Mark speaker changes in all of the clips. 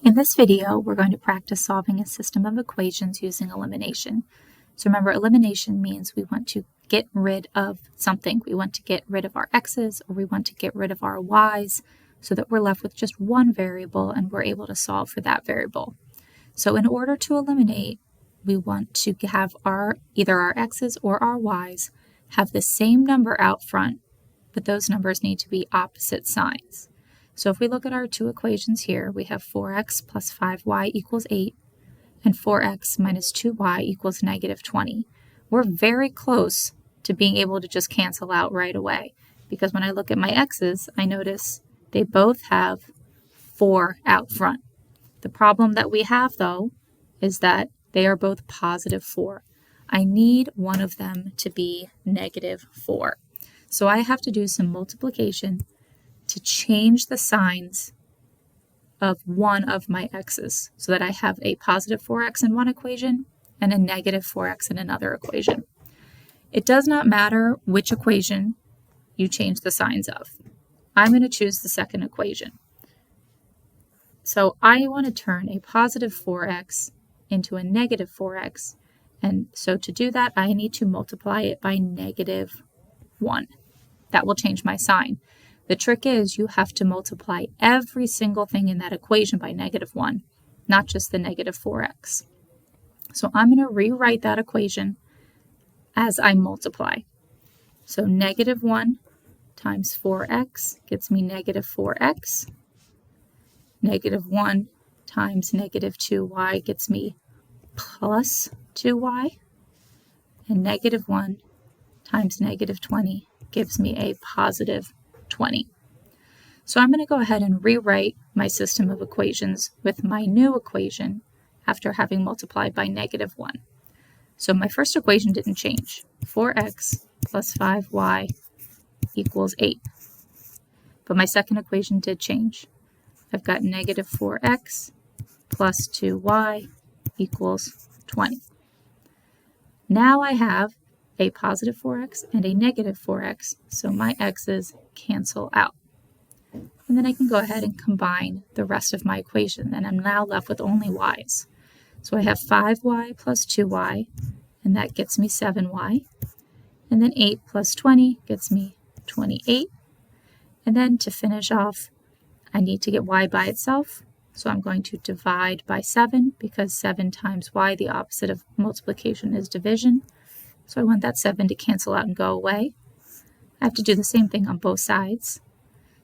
Speaker 1: In this video, we're going to practice solving a system of equations using elimination. So remember, elimination means we want to get rid of something. We want to get rid of our x's, or we want to get rid of our y's, so that we're left with just one variable and we're able to solve for that variable. So in order to eliminate, we want to have either our x's or our y's have the same number out front, but those numbers need to be opposite signs. So if we look at our two equations here, we have 4x plus 5y equals 8 and 4x minus 2y equals negative 20. We're very close to being able to just cancel out right away, because when I look at my x's, I notice they both have 4 out front. The problem that we have, though, is that they are both positive 4. I need one of them to be negative 4. So I have to do some multiplication to change the signs of one of my x's so that I have a positive 4x in one equation and a negative 4x in another equation. It does not matter which equation you change the signs of. I'm going to choose the second equation. So I want to turn a positive 4x into a negative 4x, and so to do that I need to multiply it by negative 1. That will change my sign. The trick is you have to multiply every single thing in that equation by negative 1, not just the negative 4x. So I'm going to rewrite that equation as I multiply. So negative 1 times 4x gets me negative 4x. Negative 1 times negative 2y gets me plus 2y. And negative 1 times negative 20 gives me a positive 20. So I'm going to go ahead and rewrite my system of equations with my new equation after having multiplied by negative 1. So my first equation didn't change. 4x plus 5y equals 8. But my second equation did change. I've got negative 4x plus 2y equals 20. Now I have a positive 4x and a negative 4x, so my x's cancel out. And then I can go ahead and combine the rest of my equation, and I'm now left with only y's. So I have 5y plus 2y, and that gets me 7y. And then 8 plus 20 gets me 28. And then to finish off, I need to get y by itself, so I'm going to divide by 7, because 7 times y, the opposite of multiplication, is division. So I want that 7 to cancel out and go away. I have to do the same thing on both sides.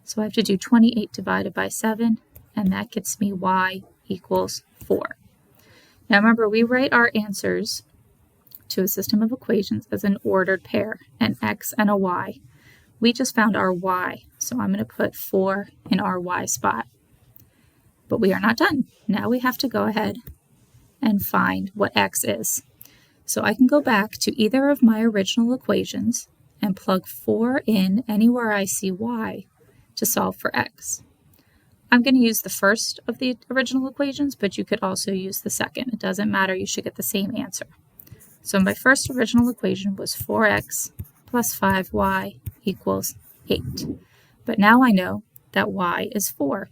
Speaker 1: So I have to do 28 divided by 7, and that gets me y equals 4. Now remember, we write our answers to a system of equations as an ordered pair, an x and a y. We just found our y, so I'm going to put 4 in our y spot. But we are not done. Now we have to go ahead and find what x is. So I can go back to either of my original equations and plug 4 in anywhere I see y to solve for x. I'm going to use the first of the original equations, but you could also use the second. It doesn't matter, you should get the same answer. So my first original equation was 4x plus 5y equals 8. But now I know that y is 4.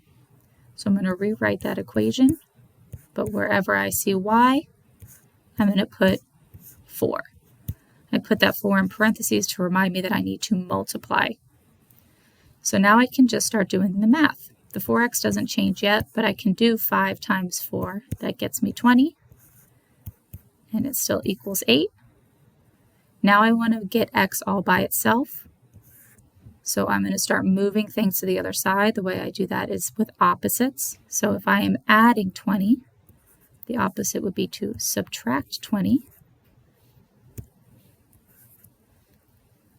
Speaker 1: So I'm going to rewrite that equation, but wherever I see y, I'm going to put 4. I put that 4 in parentheses to remind me that I need to multiply. So now I can just start doing the math. The 4x doesn't change yet, but I can do 5 times 4. That gets me 20, and it still equals 8. Now I want to get x all by itself. So I'm going to start moving things to the other side. The way I do that is with opposites. So if I am adding 20, the opposite would be to subtract 20.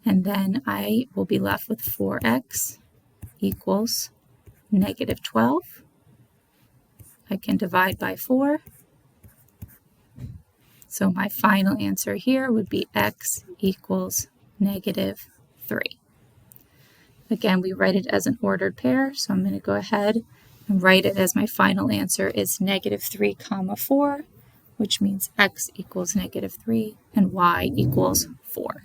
Speaker 1: And then I will be left with 4x equals negative 12. I can divide by 4. So my final answer here would be x equals negative 3. Again, we write it as an ordered pair, so I'm going to go ahead and write it as my final answer is negative 3 comma 4, which means x equals negative 3 and y equals 4.